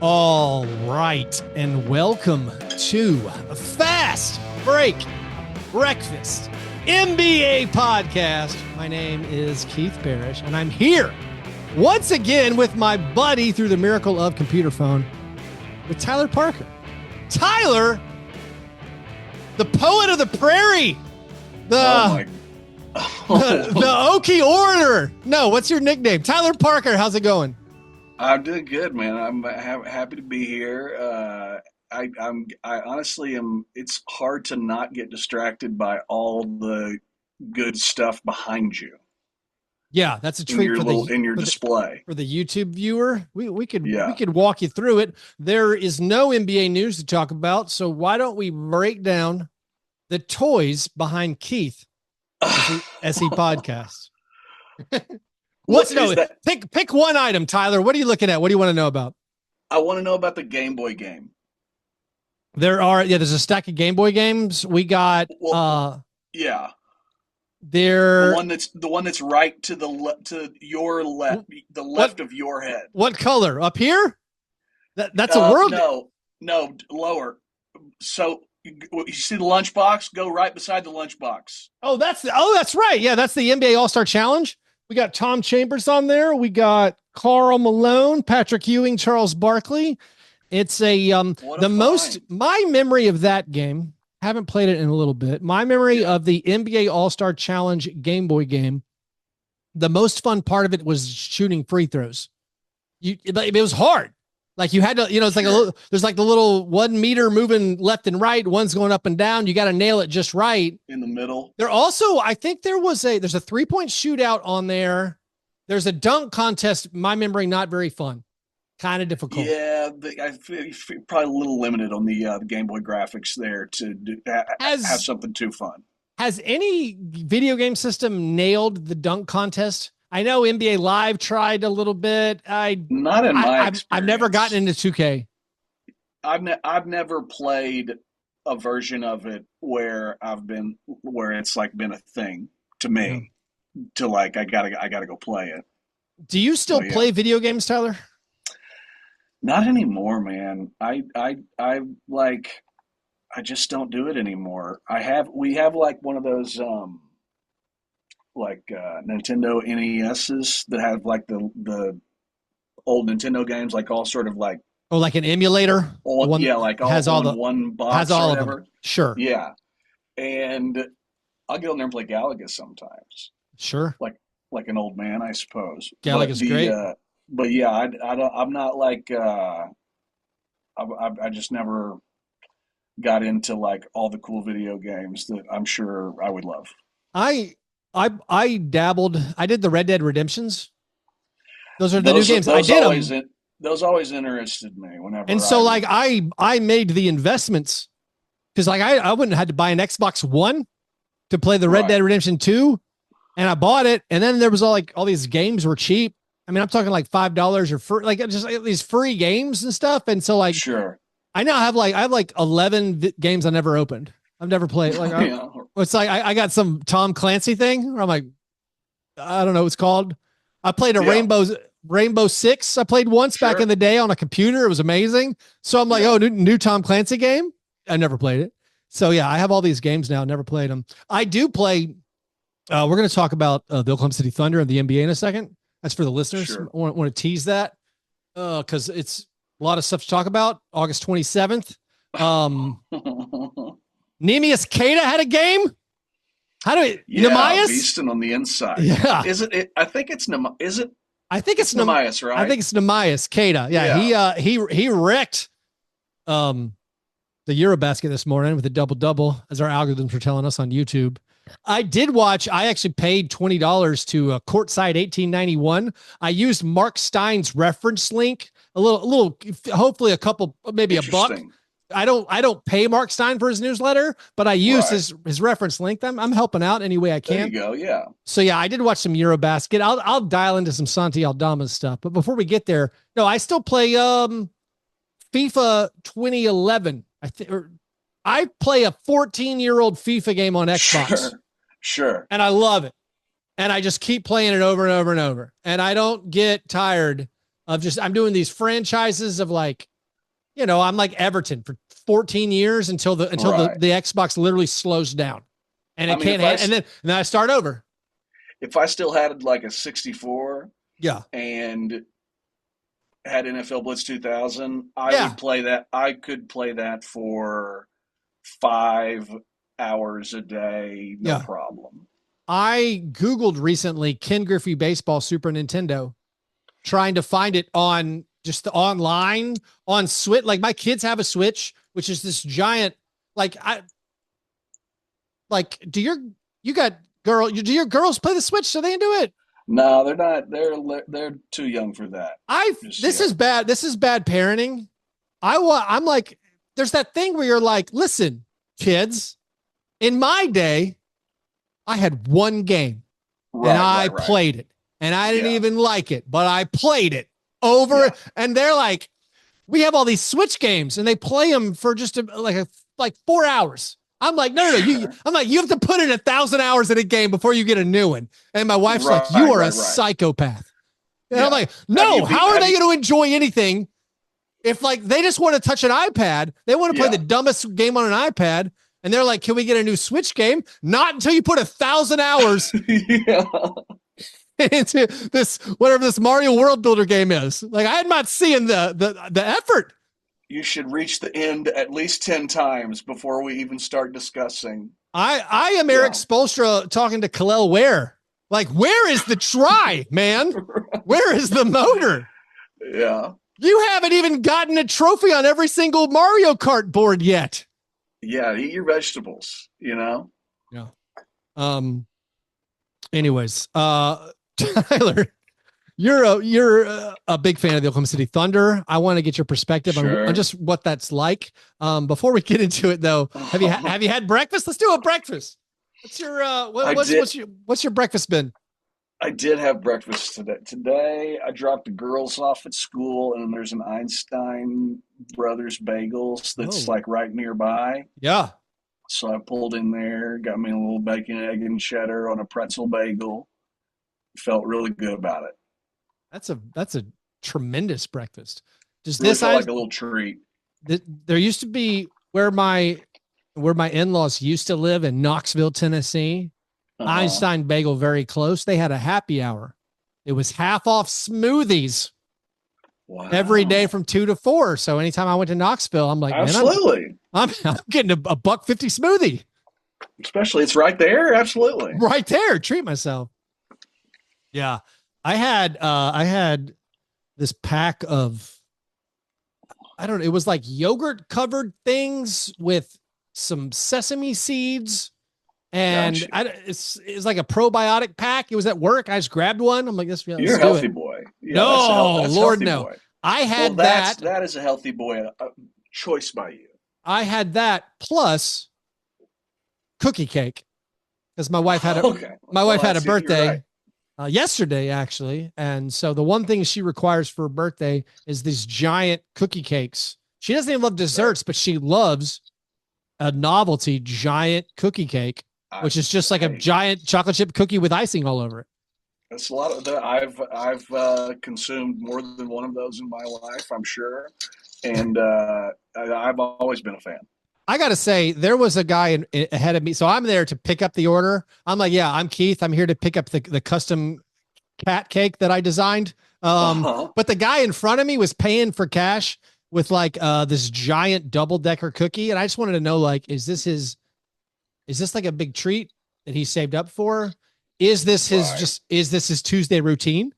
All right, and welcome to Fast Break Breakfast NBA podcast. My name is Keith Parrish, and I'm here once again with my buddy through the miracle of computer phone, with Tyler Parker. Tyler, the poet of the prairie, the Okie Order. No, what's your nickname? Tyler Parker, how's it going? I'm doing good, man. I'm happy to be here. I honestly am. It's hard to not get distracted by all the good stuff behind you. Yeah, that's a treat in your display for the YouTube viewer. We could walk you through it. There is no NBA news to talk about, so why don't we break down the toys behind Keith as he podcasts? Pick one item, Tyler. What are you looking at? What do you want to know about? I want to know about the Game Boy game. There's a stack of Game Boy games. We got the one that's right to your left, the left of your head. What color? Up here? That's a world. No, lower. So you see the lunchbox? Go right beside the lunchbox. Oh, that's right. Yeah, that's the NBA All-Star Challenge. We got Tom Chambers on there. We got Karl Malone, Patrick Ewing, Charles Barkley. It's my memory of that game. Haven't played it in a little bit. My memory of the NBA All-Star Challenge Game Boy game. The most fun part of it was shooting free throws. It was hard. Like you had to, it's like there's like the little 1 meter moving left and right. One's going up and down. You got to nail it just right. In the middle. There also, I think there's a 3-point shootout on there. There's a dunk contest. My memory, not very fun. Kind of difficult. Yeah. I feel probably a little limited on the Game Boy graphics there to have something too fun. Has any video game system nailed the dunk contest? I know NBA Live tried a little bit. Not in my experience. I've never gotten into 2K. I've never played a version of it where it's like been a thing to me. To like I gotta go play it. Do you still play video games, Tyler? Not anymore, man. I just don't do it anymore. We have like one of those Nintendo NESs that have like the old Nintendo games, like all sort of like like an emulator. One box has all or whatever. Of them. Sure. Yeah, and I'll get on there and play Galaga sometimes. Sure. Like an old man, I suppose. Galaga's great. But yeah, I'm not like I just never got into like all the cool video games that I'm sure I would love. I dabbled. I did the Red Dead Redemptions. Those are the new games. I did them. Those always interested me whenever. And so like I made the investments because like I wouldn't have had to buy an Xbox One to play the Red Dead Redemption 2, and I bought it. And then there was all these games were cheap. I mean, I'm talking like $5 or for like just like these free games and stuff. And so like sure, I now have like 11 games I never opened. I've never played. Like it's like I got some Tom Clancy thing where I'm like, I don't know what it's called. I played a Rainbow Six. I played once back in the day on a computer. It was amazing. So I'm like, new Tom Clancy game. I never played it. So yeah, I have all these games now. Never played them. I do play. We're going to talk about the Oklahoma City Thunder and the NBA in a second. That's for the listeners. Sure. I want to tease that because it's a lot of stuff to talk about. August 27th. Neemias Queta had a game. Neemias? Beasting on the inside. Yeah. I think it's Neemias. Is it? I think it's Neemias, right? I think it's Neemias Queta. Yeah. He wrecked the Eurobasket this morning with a double-double, as our algorithms were telling us on YouTube. I actually paid $20 to Courtside 1891. I used Mark Stein's reference link, a little, hopefully a couple, maybe a buck. I don't pay Mark Stein for his newsletter, but I use his reference link. I'm helping out any way I can. There you go. Yeah. So yeah, I did watch some Eurobasket. I'll dial into some Santi Aldama stuff. But before we get there, no, I still play FIFA 2011. I play a 14-year-old FIFA game on Xbox. Sure. And I love it. And I just keep playing it over and over and over. And I don't get tired of I'm doing these franchises of like I'm like Everton for 14 years until Right. the Xbox literally slows down and I it mean, can't, and then I start over. if I still had like a 64 Yeah. and had NFL Blitz 2000, I Yeah. would play that. I could play that for 5 hours a day, no Yeah. problem. I Googled recently Ken Griffey Baseball Super Nintendo, trying to find it on just online on Switch. Like my kids have a Switch, which is this giant, like do you got do your girls play the Switch so they can do it? No, they're not. They're too young for that just This yet. is bad. This is bad parenting. I'm like, there's that thing where you're like, listen, kids, in my day, I had one game and Right, I right, right. played it and I didn't Yeah, even like it, but I played it over. yeah. And they're like, we have all these Switch games and they play them for just like 4 hours. I'm like, no. Sure. I'm like, you have to put in 1,000 hours in a game before you get a new one. And my wife's like, you Right, are a right, right. psychopath. And I'm Yeah. like, no, how are Have they you? going to enjoy anything if like they just want to touch an iPad? They want to play the Yeah. dumbest game on an iPad. And they're like, can we get a new Switch game? Not until you put 1,000 hours Yeah. into this, whatever this Mario World Builder game is. Like I'm not seeing the effort. You should reach the end at least 10 times before we even start discussing. I am Eric Yeah. Spoelstra talking to Kalel Ware. Like, where is the try, man? Where is the motor? Yeah. You haven't even gotten a trophy on every single Mario Kart board yet. Yeah. Eat your vegetables, Yeah. Anyways, Tyler, you're a big fan of the Oklahoma City Thunder. I want to get your perspective Sure. on just what that's like. Before we get into it, though, have you had breakfast? Let's do a breakfast. What's your what's your breakfast been? I did have breakfast today. Today, I dropped the girls off at school, and there's an Einstein Brothers Bagels that's Oh, like right nearby. yeah, So I pulled in there, got me a little bacon, egg, and cheddar on a pretzel bagel. Felt really good about it. that's a tremendous breakfast. Does Really this felt I like a little treat. there used to be where my in-laws used to live in Knoxville, Tennessee. Uh-huh. Einstein Bagel very close. They had a happy hour. It was half off smoothies every day Wow. from 2 to 4. So anytime I went to Knoxville, I'm like, man, Absolutely. I'm getting a $1.50 smoothie Especially it's right there. Absolutely. right there. Treat myself. Yeah. I had this pack of, I don't know, it was like yogurt covered things with some sesame seeds. And Gotcha. it's like a probiotic pack. It was at work. I just grabbed one. I'm like, You're let's a do healthy it. boy. Yeah, No, that's Lord, healthy no. boy. I Well, had that's that. that is a healthy boy choice by you. I had that plus cookie cake because Okay. my Well, wife had a you're right. birthday yesterday actually, and so the one thing she requires for her birthday is these giant cookie cakes. She doesn't even love Right. desserts, but she loves a novelty giant cookie cake, I, which is just like a hey, giant chocolate chip cookie with icing all over it. that's a lot of that. I've consumed more than one of those in my life, I'm sure, and I've always been a fan. I got to say, there was a guy ahead of me. So I'm there to pick up the order. I'm like, yeah, I'm Keith. I'm here to pick up the custom cat cake that I designed. Uh-huh. But the guy in front of me was paying for cash with like this giant double decker cookie. And I just wanted to know, like, is this like a big treat that he saved up for? Right. Is this his Tuesday routine?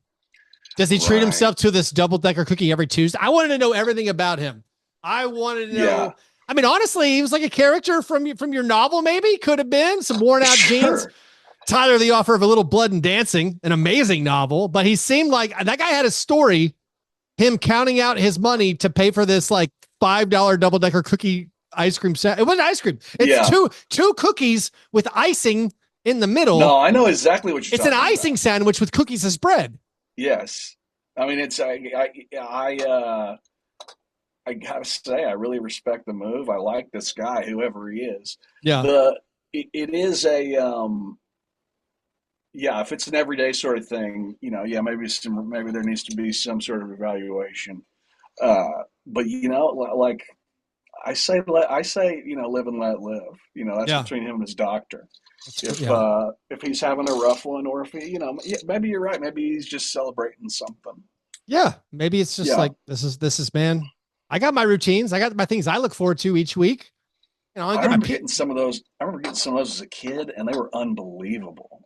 Does he treat Right. himself to this double decker cookie every Tuesday? I wanted to know everything about him. I wanted to Yeah. know. I mean, honestly, he was like a character from your novel. Maybe could have been some worn out jeans. Sure. Tyler, the Offer of a Little Blood and Dancing, an amazing novel, but he seemed like that guy had a story. Him counting out his money to pay for this like $5 double decker cookie ice cream set. It wasn't ice cream. It's Yeah. two cookies with icing in the middle. No, I know exactly what you're It's an talking icing about. sandwich with cookies as bread. Yes. I mean, I gotta say, I really respect the move. I like this guy, whoever he is. Yeah. It is yeah, if it's an everyday sort of thing, yeah, maybe there needs to be some sort of evaluation. But like I say, live and let live. That's Yeah, between him and his doctor. that's true. If Yeah. if he's having a rough one, or if he, maybe you're right. Maybe he's just celebrating something. Yeah. Maybe it's just Yeah, like, this is, man, I got my routines. I got my things I look forward to each week. I I get my remember getting some of those. I remember getting some of those as a kid, and they were unbelievable.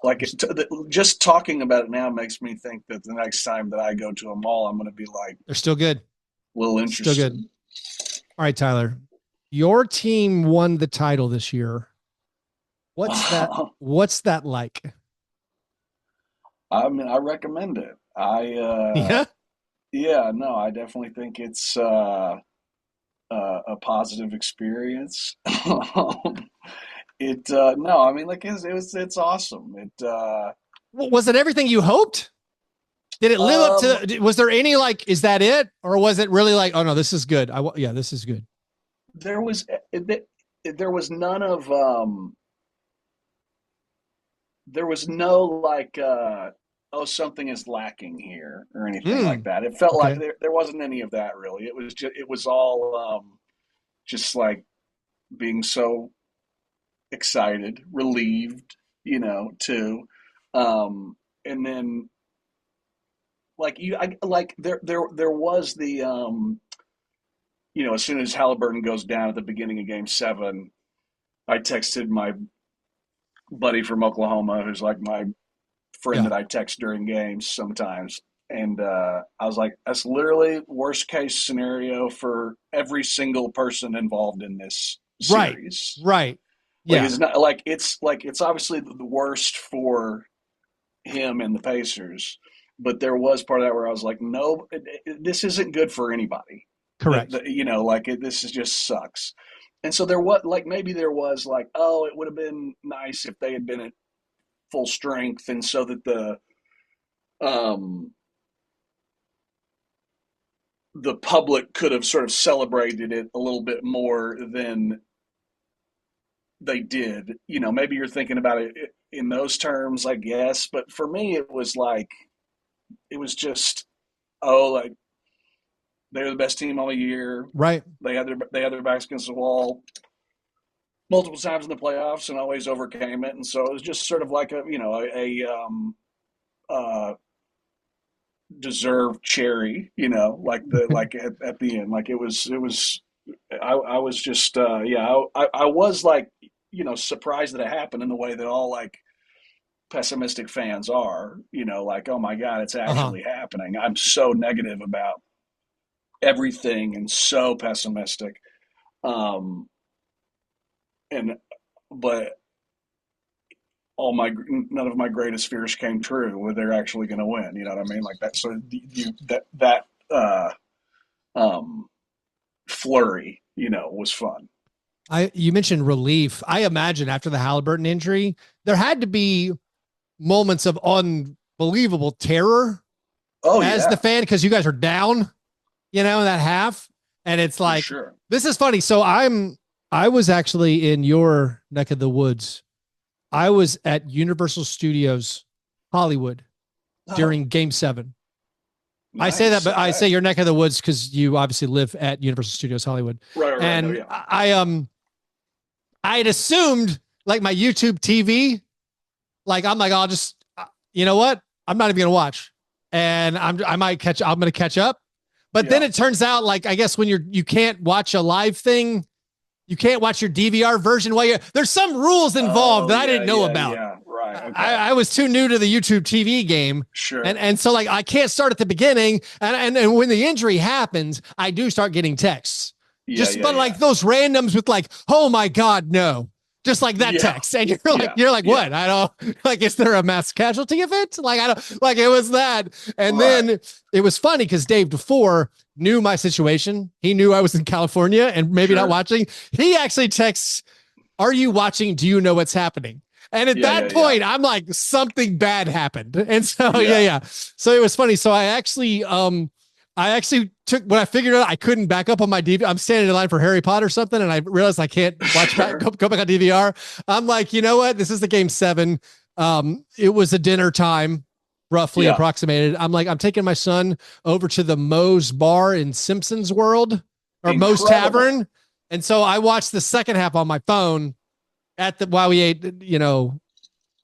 Like just talking about it now makes me think that the next time that I go to a mall, I'm going to be like they're still good. a little Still interested. good. All right, Tyler, your team won the title this year. What's that like? I mean, I recommend it. Yeah. Yeah, no, I definitely think it's a positive experience. No, I mean, like it's awesome. Was it everything you hoped? Did it live up Um, to, was there any like, is that it? Or was it really like, oh no, this is good. Yeah, this is good. there was there was none of there was no like oh, something is lacking here or anything like Mm, that. It felt like okay. there wasn't any of that really. It was all just like being so excited, relieved, too. And then like there was the as soon as Halliburton goes down at the beginning of Game 7, I texted my buddy from Oklahoma, who's like my friend Yeah. that I text during games sometimes. And I was like, that's literally worst case scenario for every single person involved in this Right. series. Right. Like Yeah. it's obviously the worst for him and the Pacers, but there was part of that where I was like, no, this isn't good for anybody. Correct. This is just sucks. And so there was like maybe there was like, oh, it would have been nice if they had been at full strength, and so that um the public could have sort of celebrated it a little bit more than they did. Maybe you're thinking about it in those terms, I guess. But for me, it was like it was just, oh, like they were the best team all year. Right. They had their backs against the wall multiple times in the playoffs and always overcame it. And so it was just sort of like uh, deserved cherry, like at the end, like it was. I was just yeah, I was like surprised that it happened in the way that all like pessimistic fans are, like, oh my god, it's Uh-huh. actually happening. I'm so negative about everything and so pessimistic. Um, and but none of my greatest fears came true where they're actually going to win. You know what I mean? Like that. So that um, flurry, was fun. You mentioned relief. I imagine after the Halliburton injury, there had to be moments of unbelievable terror Oh as the yeah, fan, because you guys are down, in that half. And it's for like, sure. this is funny. So I was actually in your neck of the woods. I was at Universal Studios Hollywood Oh, during Game 7. I say that, nice. but I Okay. say your neck of the woods because you obviously live at Universal Studios Hollywood. Right, right, right. No, And yeah. I had assumed like my YouTube TV, like I'm like, I'll just, you know what? I'm not even gonna watch, and I'm gonna catch up. But then Yeah. it turns out, like, I guess when you can't watch a live thing, you can't watch your DVR version while there's some rules involved Oh that I yeah, didn't know yeah, about. yeah. Right. I, Okay. I was too new to the YouTube TV game. And Sure. and so like I can't start at the beginning. And when the injury happens, I do start getting texts. Yeah, Just yeah, but like yeah. those randoms with like, oh my God, no. Just like that Yeah. text. And Yeah. you're like, Yeah. what? I don't like, is there a mass casualty event? Like, I don't like, it was that. And Right. then it was funny because Dave before knew my situation. He knew I was in California and maybe not Sure. watching. He actually texts, are you watching? Do you know what's happening? And at Yeah, that yeah, yeah. point, I'm like, something bad happened. And so, yeah, Yeah. yeah. So it was funny. So I actually took, when I figured out I couldn't back up on my DVR, I'm standing in line for Harry Potter or something, and I realized I can't watch back, Sure. go back on DVR. I'm like, you know what? This is the Game 7. It was a dinner time. roughly Yeah. approximated. I'm like, I'm taking my son over to the Moe's Bar in Simpsons World or Moe's Incredible. Tavern. And so I watched the second half on my phone while we ate,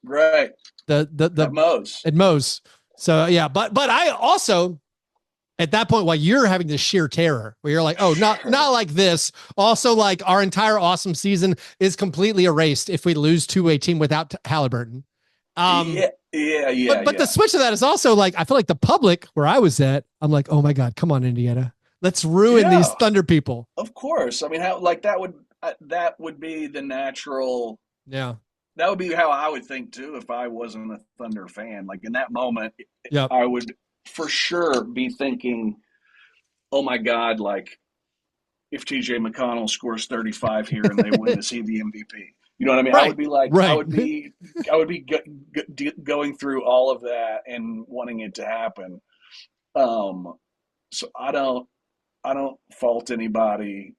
Right. the At Moe's. at Moe's. So yeah, but I also at that point while you're having this sheer terror where you're like, oh, not like this. Also, like our entire awesome season is completely erased if we lose to a team without Halliburton. But the switch to that is also like I feel like the public where I was at, I'm like, oh my God, come on, Indiana. Let's ruin these Thunder people. Of course. I mean, how like that would be the natural. Yeah. That would be how I would think too if I wasn't a Thunder fan. Like in that moment, yep. I would for sure be thinking, "Oh my God!" Like if TJ McConnell scores 35 here and they win, is he the MVP? You know what I mean? Right. I would be like, right. I would be going through all of that and wanting it to happen. So I don't fault anybody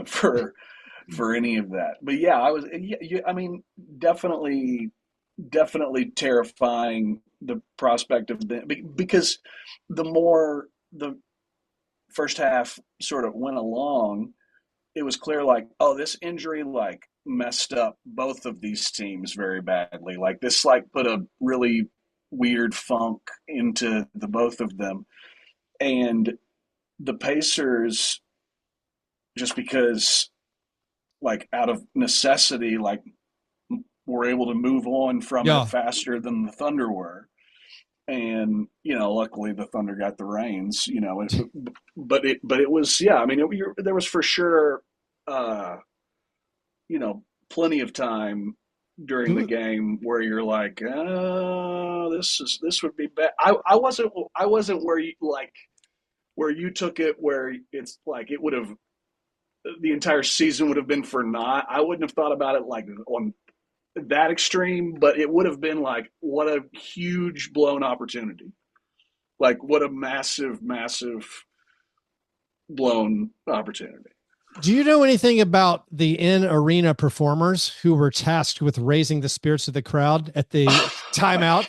for any of that. But yeah, I mean, definitely terrifying the prospect of because the more the first half sort of went along, it was clear like, oh, this injury like messed up both of these teams very badly. Like this like put a really weird funk into the both of them. And the Pacers, just because like out of necessity, like were able to move on from it faster than the Thunder were. And luckily the Thunder got the reins. But it was I mean there was for sure plenty of time during the game where you're like, oh, this would be bad. I wasn't where you took it, where it's like it would have the entire season would have been for naught. I wouldn't have thought about it like on that extreme, but it would have been like, what a huge blown opportunity. Like what a massive blown opportunity. Do you know anything about the in-arena performers who were tasked with raising the spirits of the crowd at the timeout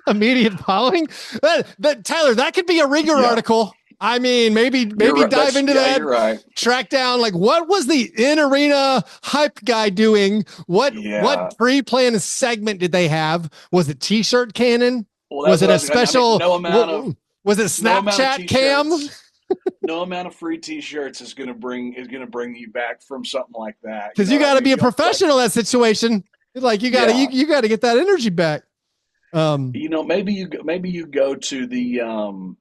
immediate following? Tyler, that could be a Ringer article. I mean, maybe dive into that. You're right. Track down like what was the in-arena hype guy doing? What pre-planned segment did they have? Was it T-shirt cannon? Well, was it a special? Was it Snapchat cam? No amount of free T-shirts is going to bring you back from something like that. Because you got to be a professional in that situation. Like you got to get that energy back. Maybe you go to the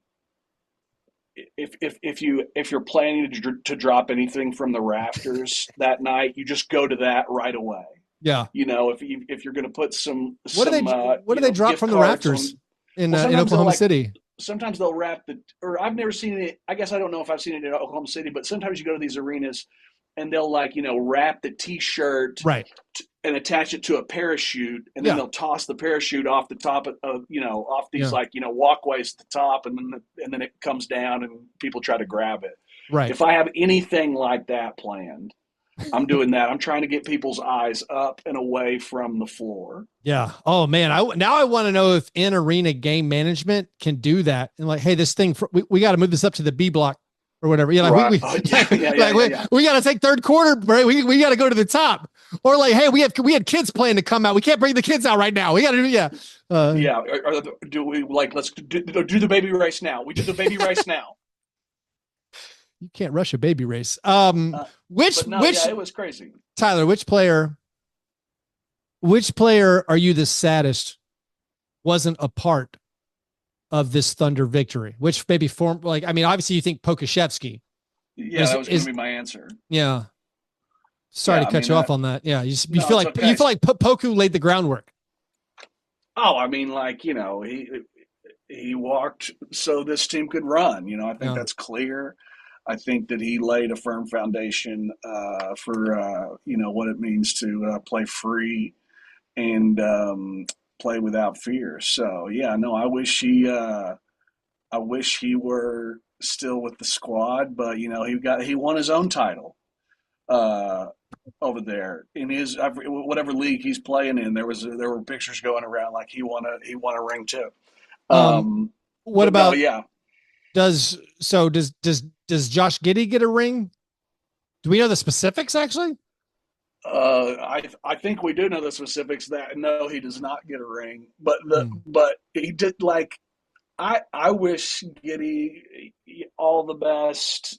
if you're planning to drop anything from the rafters that night, you just go to that right away. Yeah. If you're going to put some what do they drop from the rafters in Oklahoma City? Sometimes they'll wrap or I've never seen it. I guess I don't know if I've seen it in Oklahoma City, but sometimes you go to these arenas and they'll wrap the T-shirt and attach it to a parachute, and then they'll toss the parachute off the top of off these walkways at the top, and then it comes down and people try to grab it. Right. If I have anything like that planned, I'm doing that. I'm trying to get people's eyes up and away from the floor. Yeah. Oh man. I want to know if in arena game management can do that. And like, hey, this thing, we got to move this up to the B block or whatever. We got to take third quarter break. We got to go to the top, or like, hey, we had kids playing to come out. We can't bring the kids out right now. We got to do, do we let's do the baby race now. We do the baby race now. You can't rush a baby race. It was crazy. Tyler, which player are you the saddest wasn't a part of this Thunder victory? Which maybe obviously you think Pokashevsky. Yeah, that was going to be my answer. Yeah. Sorry to cut you off on that. Yeah. You feel like Poku laid the groundwork. Oh, I mean, he walked so this team could run. I think that's clear. I think that he laid a firm foundation for what it means to play free and play without fear. So I wish he were still with the squad, but he won his own title over there in his whatever league he's playing in. There were pictures going around like he won a ring too. Um, what But no, about yeah. does Josh Giddey get a ring? Do we know the specifics actually? I think we do know the specifics. That no, he does not get a ring, Hmm. but he did like I wish Giddy all the best.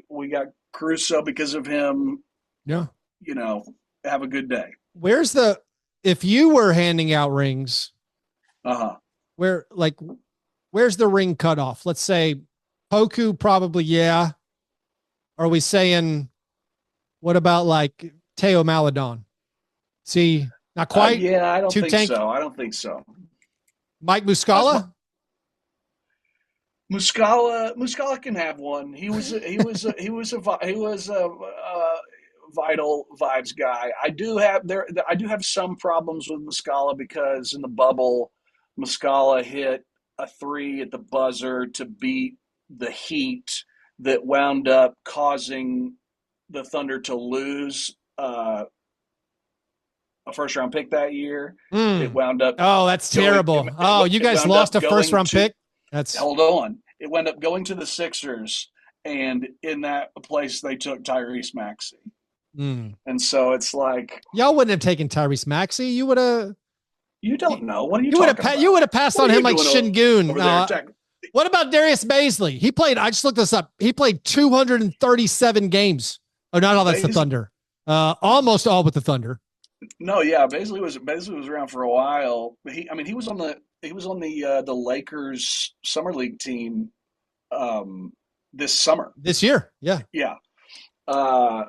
We got Caruso because of him. Yeah. You know, have a good day. Where's the if you were handing out rings, Uh huh. where like where's the ring cutoff? Let's say Poku probably, yeah. Are we saying what about like Teo Maladon? See, not quite. Yeah, I don't Two think tank so. I don't think so. Mike As mu- Muscala. Muscala can have one. He was a vital vibes guy. I do have some problems with Muscala because in the bubble, Muscala hit a three at the buzzer to beat the Heat that wound up causing the Thunder to lose a first round pick that year. It Mm. wound up Oh, that's going. terrible. Oh, you It guys wound lost up a first going round to pick. That's hold on. It wound up going to the Sixers, and in that place they took Tyrese Maxey. mm. And so it's like Y'all wouldn't have taken Tyrese Maxey. You would have. you don't know. What are you You would have. talking about? You would have passed What on are him you like doing Shingun. over there? Jack? What about Darius Baisley? He played. I just looked this up. He played 237 games. Oh, not all. That's the Thunder. Almost all with the Thunder. No, yeah, Basically was around for a while. He was on the Lakers summer league team this summer. This year. Yeah. Yeah. Uh,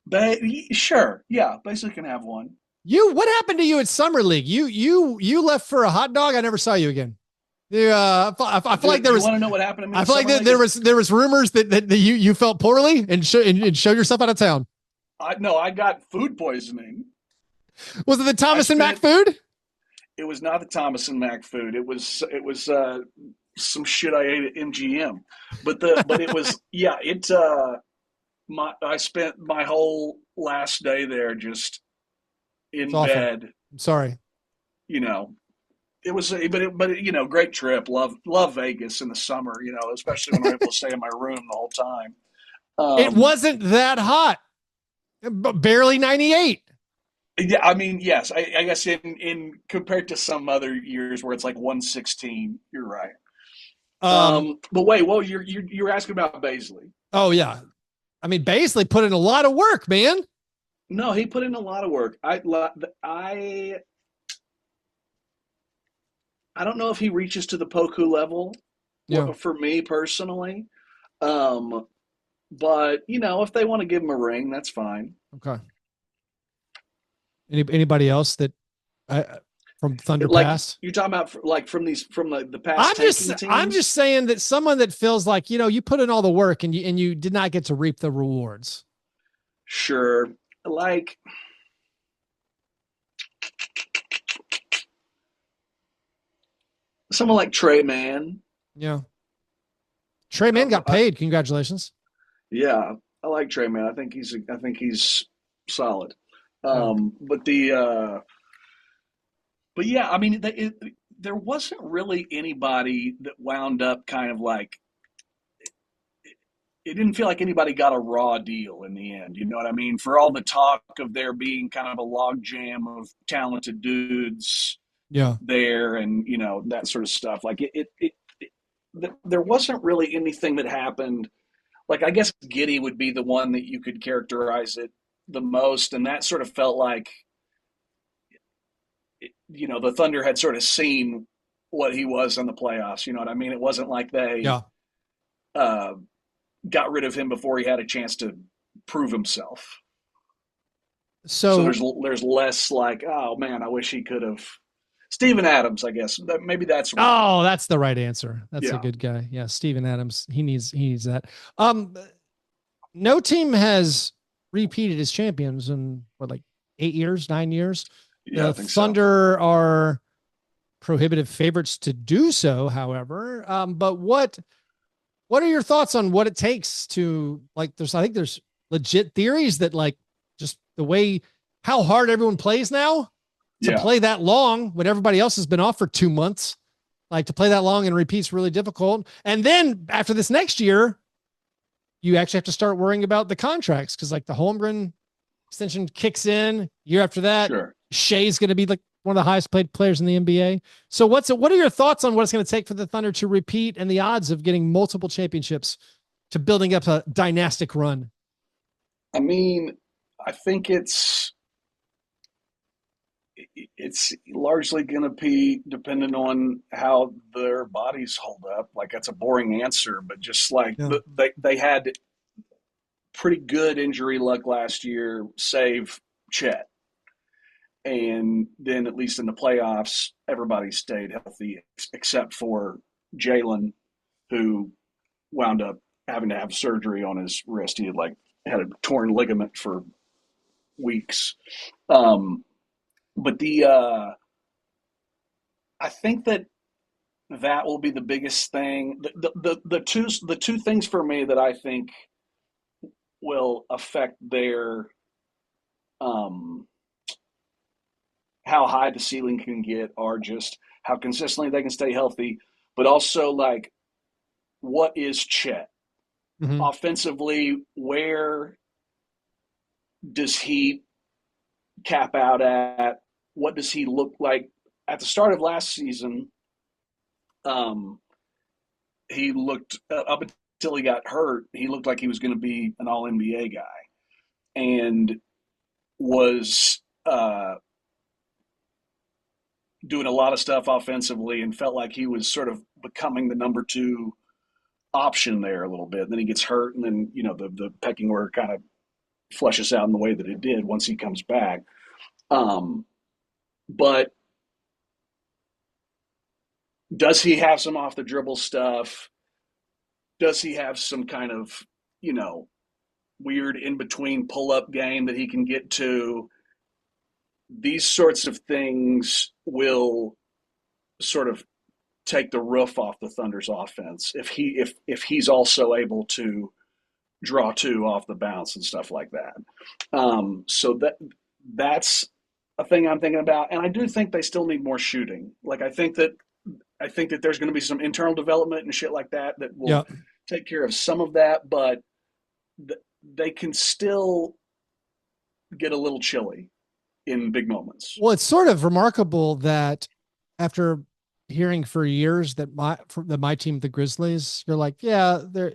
but sure, yeah, basically can have one. What happened to you at summer league? You left for a hot dog. I never saw you again. I feel like there You was. want to know what happened to me? I feel like there was rumors that you felt poorly and showed yourself out of town. I got food poisoning. Was it the Thomas and Mack food? It was not the Thomas and Mack food. It was some shit I ate at MGM. But it was yeah. I spent my whole last day there just in bed. I'm sorry. You know, it was great trip. Love Vegas in the summer. You know, especially when I was able to stay in my room the whole time. It wasn't that hot. Barely 98. Yeah, I mean, yes. I guess in compared to some other years where it's like 116, you're right. But wait, well, you're asking about Baisley. Oh yeah, I mean Baisley put in a lot of work, man. No, he put in a lot of work. I don't know if he reaches to the Poku level. Yeah. For me personally, but if they want to give him a ring, that's fine. Okay. Anybody else that from Thunder like, past? You're talking about like from the past. I'm just saying that someone that feels like you put in all the work and you did not get to reap the rewards. Sure, like someone like Trey Mann. Yeah, Trey Mann got paid. Congratulations. Yeah, I like Trey Mann. I think he's solid. But yeah, I mean, there wasn't really anybody that wound up kind of like. It didn't feel like anybody got a raw deal in the end. You know what I mean? For all the talk of there being kind of a logjam of talented dudes, yeah, there and that sort of stuff. Like there wasn't really anything that happened. Like I guess Giddey would be the one that you could characterize it the most, and that sort of felt like the Thunder had sort of seen what he was in the playoffs. You know what I mean? It wasn't like they got rid of him before he had a chance to prove himself. So there's less like, oh man, I wish he could have. Steven Adams, I guess. Maybe that's right. Oh, that's the right answer. That's a good guy. Yeah, Steven Adams. He needs that. No team has repeated as champions in like 8 years, 9 years. Yeah, the Thunder are prohibitive favorites to do so, however. But what are your thoughts on what it takes to I think there's legit theories that like just the way how hard everyone plays now to play that long when everybody else has been off for 2 months. Like to play that long and repeat's really difficult. And then after this next year, you actually have to start worrying about the contracts because like the Holmgren extension kicks in year after that. Sure. Shea's going to be like one of the highest paid players in the NBA. So what are your thoughts on what it's going to take for the Thunder to repeat and the odds of getting multiple championships to building up a dynastic run? I mean, I think it's largely going to be dependent on how their bodies hold up. Like that's a boring answer, but just like they had pretty good injury luck last year, save Chet. And then at least in the playoffs, everybody stayed healthy except for Jalen, who wound up having to have surgery on his wrist. He had a torn ligament for weeks. But I think that will be the biggest thing. The two things for me that I think will affect their how high the ceiling can get are just how consistently they can stay healthy, but also like what is Chet offensively? Where does he cap out at? What does he look like? At the start of last season, he looked up until he got hurt. He looked like he was going to be an All NBA guy, and was doing a lot of stuff offensively, and felt like he was sort of becoming the number two option there a little bit. And then he gets hurt, and then the pecking order kind of flushes out in the way that it did once he comes back. But does he have some off the dribble stuff? Does he have some kind of, weird in between pull up game that he can get to? These sorts of things will sort of take the roof off the Thunder's offense if he's also able to draw two off the bounce and stuff like that. So that's a thing I'm thinking about, and I do think they still need more shooting. Like I think that there's going to be some internal development and shit like that will take care of some of that, but they can still get a little chilly in big moments. Well, it's sort of remarkable that after hearing for years that my team, the Grizzlies, you're like, yeah, we're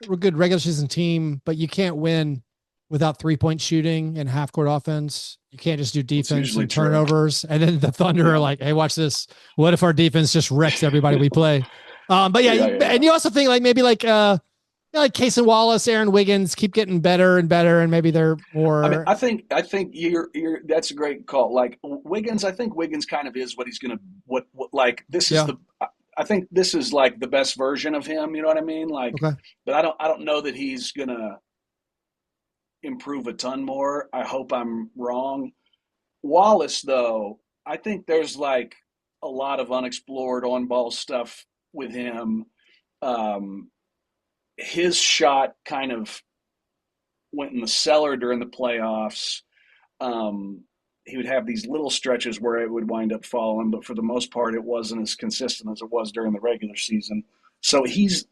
a good regular season team, but you can't win without 3-point shooting and half court offense. You can't just do defense and turnovers. True. And then the Thunder are like, hey, watch this. What if our defense just wrecks everybody we play? But and you also think like maybe like Case and Wallace, Aaron Wiggins keep getting better and better, and maybe they're more. I think you're that's a great call. Like Wiggins, I think Wiggins kind of is what he's gonna like. This is I think this is like the best version of him. You know what I mean? Like, but I don't know that he's gonna improve a ton more. I hope I'm wrong. Wallace, though, I think there's like a lot of unexplored on-ball stuff with him. His shot kind of went in the cellar during the playoffs. He would have these little stretches where it would wind up falling, but for the most part, it wasn't as consistent as it was during the regular season. So he's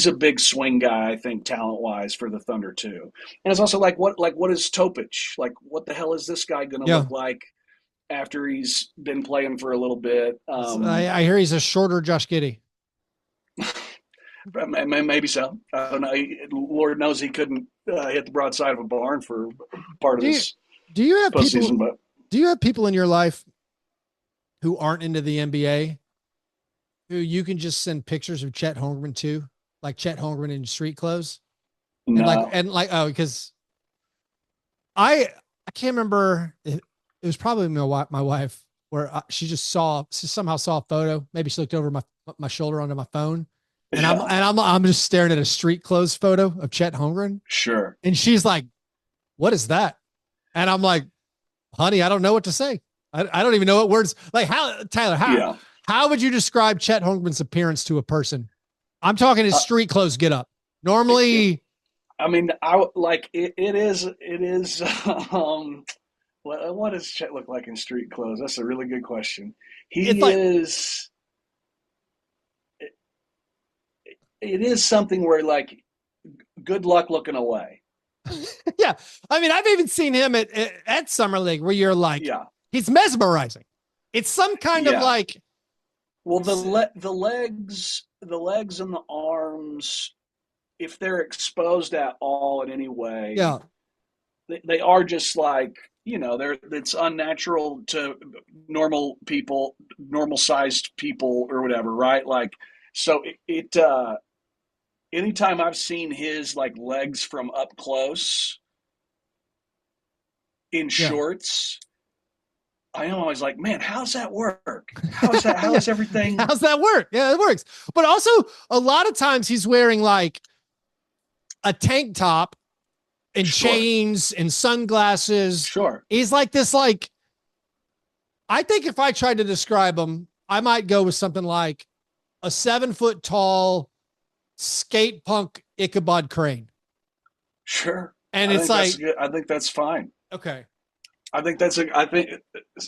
a big swing guy, I think, talent-wise for the Thunder too. And it's also what is Topic? Like, what the hell is this guy going to look like after he's been playing for a little bit? I hear he's a shorter Josh Giddey. Maybe so. I don't know. Lord knows he couldn't hit the broadside of a barn for part of this. Do you have people in your life who aren't into the NBA who you can just send pictures of Chet Holmgren to? Like Chet Holmgren in street clothes? No. Because I can't remember. It was probably my wife where she somehow saw a photo. Maybe she looked over my shoulder onto my phone, and I'm just staring at a street clothes photo of Chet Holmgren. Sure. And she's like, "What is that?" And I'm like, "Honey, I don't know what to say. I don't even know what words." Like how would you describe Chet Holmgren's appearance to a person? I'm talking his street clothes get up. Normally, I mean, it is What does Chet look like in street clothes? That's a really good question. It's He like, is. It is something where like good luck looking away. yeah. I mean, I've even seen him at Summer League where you're like, Yeah, he's mesmerizing. It's some kind of yeah. like, Well, the legs and the arms, if they're exposed at all in any way, yeah, they are just like they're it's unnatural to normal people, normal sized people or whatever, right? Like, so anytime I've seen his like legs from up close in yeah. shorts, I am always like, man, how's that work? How is that? How Yeah. is everything? How's that work? Yeah, it works. But also, a lot of times he's wearing like a tank top and Sure, chains and sunglasses. sure, He's like this, like, I think if I tried to describe him, I might go with something like a 7 foot tall skate punk Ichabod Crane. sure. And I it's think that's like, good. I think that's fine. okay. I think that's a. I think,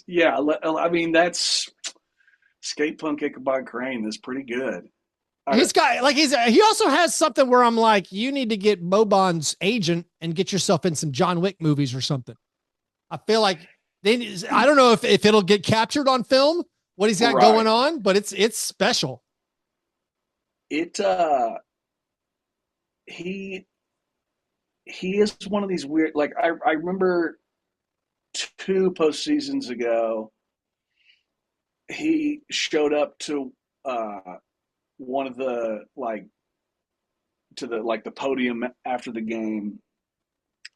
yeah. I mean, that's skate punk Ichabod Crane is pretty good. I, He's got like he also has something where I'm like, you need to get Boban's agent and get yourself in some John Wick movies or something. I feel like I don't know if it'll get captured on film what he's got going right. on, but it's special. It he he is one of these weird. Like I remember two postseasons ago, he showed up to one of the like to the like the podium after the game,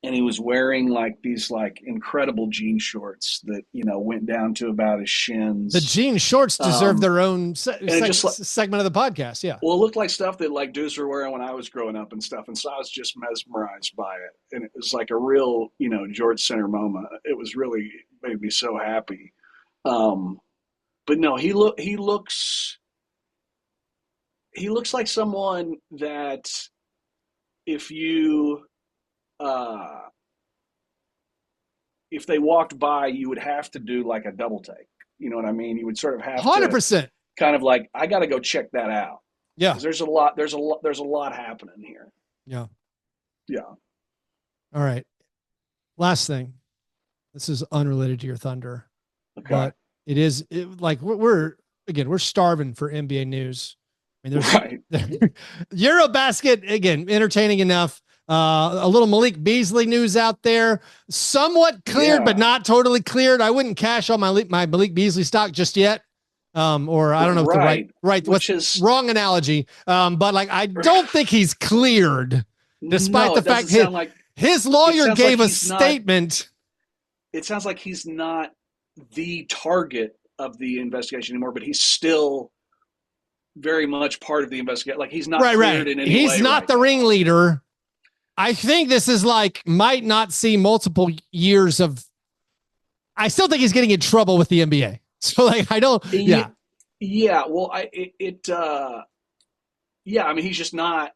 and he was wearing like these like incredible jean shorts that went down to about his The shins. jean shorts deserve um their own and it just like, segment of the podcast. Yeah. well, it looked like stuff that like dudes were wearing when I was growing up and stuff, and so I was just mesmerized by it, and it was like a real George Center moment. It was really made me so happy. um but no, he looks like someone that if you uh if they walked by, you would have to do like a double take. You know what I mean? You would sort of have to 100%. kind of like, I got to go check that out Yeah. because there's a lot happening here. Yeah. Yeah. All right. Last thing. This is unrelated to your Thunder, Okay. but like we're starving for NBA news. I mean, Right. Eurobasket, again, entertaining enough. A little Malik Beasley news out there, somewhat cleared, but not totally cleared. I wouldn't cash on my Malik Beasley stock just yet. Or I don't know what the right, what's is wrong analogy. But like, I don't think he's cleared, despite the fact his lawyer gave a statement. It sounds like he's not the target of the investigation anymore, but he's still very much part of the investigation. Like he's not cleared in any way. He's not the ringleader. I think this is like, might not see multiple years of, I still think he's getting in trouble with the NBA. So like, I don't, yeah. Yeah. Well, I mean, he's just not,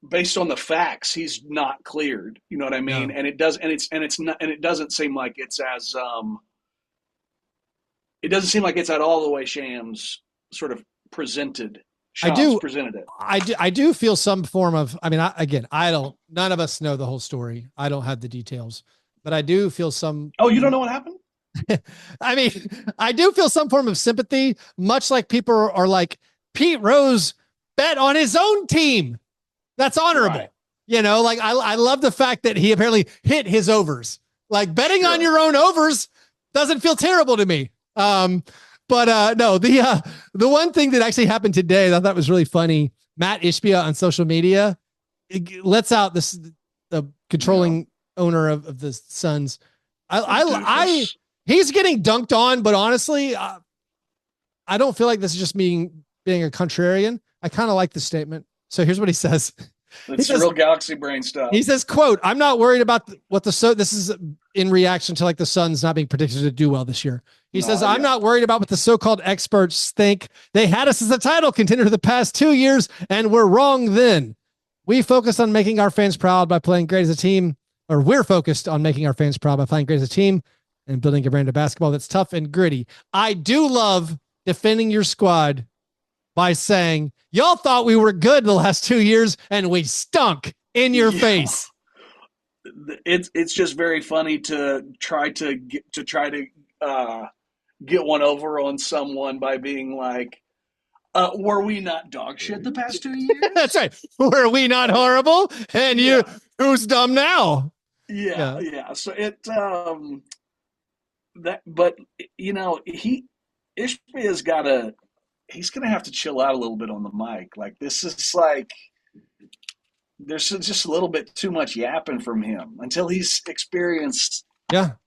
based on the facts, he's not cleared. You know what I mean? No. And it doesn't seem like it's as, it doesn't seem like it's at all the way Shams sort of presented. Presented it. I do feel some form of, I mean, none of us know the whole story. I don't have the details, but I do feel some. Oh, you don't know what happened? I mean, I do feel some form of sympathy, much like people are like, Pete Rose bet on his own team. That's honorable. Right. Like I love the fact that he apparently hit his overs. Like betting on your own overs doesn't feel terrible to me. But no, the one thing that actually happened today that I thought was really funny, Matt Ishbia on social media lets out the controlling owner of the Suns. He's getting dunked on, but honestly, I don't feel like this is just being a contrarian. I kind of like the statement. So here's what he says. It's real galaxy brain stuff. He says, quote, "I'm not worried about this is in reaction to like the Suns not being predicted to do well this year. He says, I'm not worried about what the so-called experts think. They had us as a title contender for the past 2 years and we're wrong then. We focused on making our fans proud by playing great as a team. we're focused on making our fans proud by playing great as a team and building a brand of basketball that's tough and gritty. I do love defending your squad by saying, y'all thought we were good the last 2 years and we stunk in your face. It's just very funny to try to get one over on someone by being like, were we not dog shit the past 2 years? That's right. Were we not horrible? And who's dumb now? Yeah. So Ishbia's he's going to have to chill out a little bit on the mic. Like, this is like, there's just a little bit too much yapping from him until he's experienced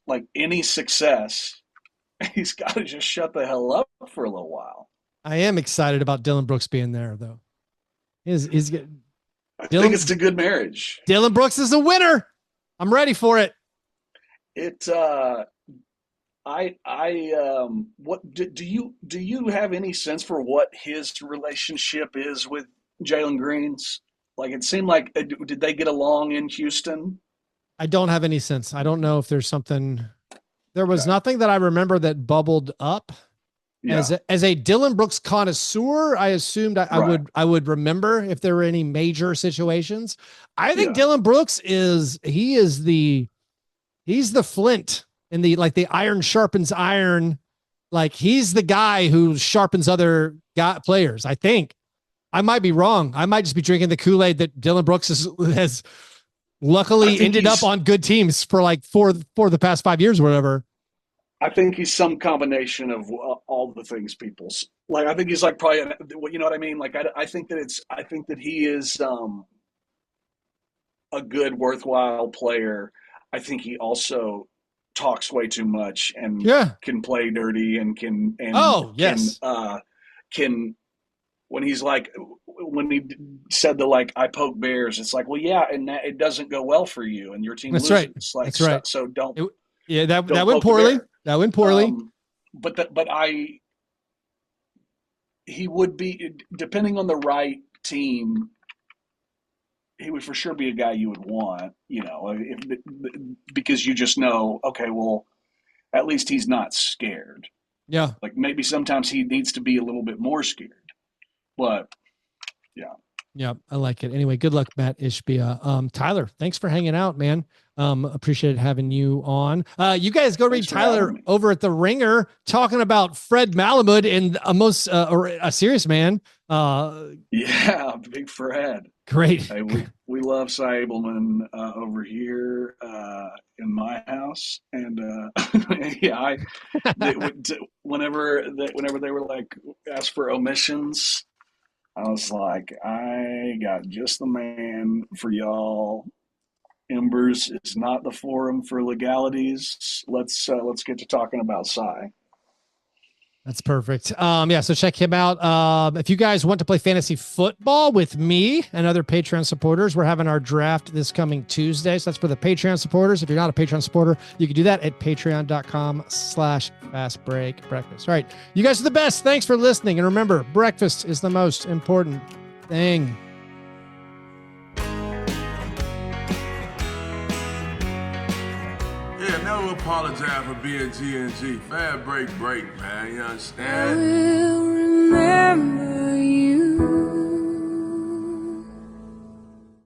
like any success. He's got to just shut the hell up for a little while. I am excited about Dylan Brooks being there, though. I think it's a good marriage. Dylan Brooks is a winner. I'm ready for it. What do you have any sense for what his relationship is with Jalen Green's? Like, it seemed like, did they get along in Houston? I don't have any sense. I don't know if there's something. There was nothing that I remember that bubbled up. Yeah. As a Dylan Brooks connoisseur, I assumed I would remember if there were any major situations. I think Dylan Brooks he's the flint and the iron sharpens iron. Like, he's the guy who sharpens other players. I think. I might be wrong. I might just be drinking the Kool-Aid that Dylan Brooks has luckily ended up on good teams for the past 5 years or whatever. I think he's some combination of all the things people's like. I think he's like probably, you know what I mean? Like, I think that he is a good, worthwhile player. I think he also talks way too much and can play dirty and can when he's like, when he said I poke bears, it's like, well, yeah, and it doesn't go well for you and your team loses. Right. Like, that's right. So don't. That went poorly. That went poorly. He would be, depending on the right team, he would for sure be a guy you would want, because you just know, okay, well, at least he's not scared. Yeah. Like, maybe sometimes he needs to be a little bit more scared. But yeah, I like it. Anyway, good luck, Matt Ishbia. Tyler, thanks for hanging out, man. Appreciate having you on. You guys go read Tyler over at the Ringer talking about Fred Malemed and a serious man. Big Fred. Great. Hey, we love Cy Abelman over here in my house, and whenever they were like asked for omissions, I was like, I got just the man for y'all. Embers is not the forum for legalities. Let's get to talking about Cy. That's perfect. So check him out. If you guys want to play fantasy football with me and other Patreon supporters, we're having our draft this coming Tuesday. So that's for the Patreon supporters. If you're not a Patreon supporter, you can do that at patreon.com/Fastbreak Breakfast. All right. You guys are the best. Thanks for listening. And remember, breakfast is the most important thing. Yeah, never apologize for being G&G. Fastbreak Break, man. You understand? I will remember.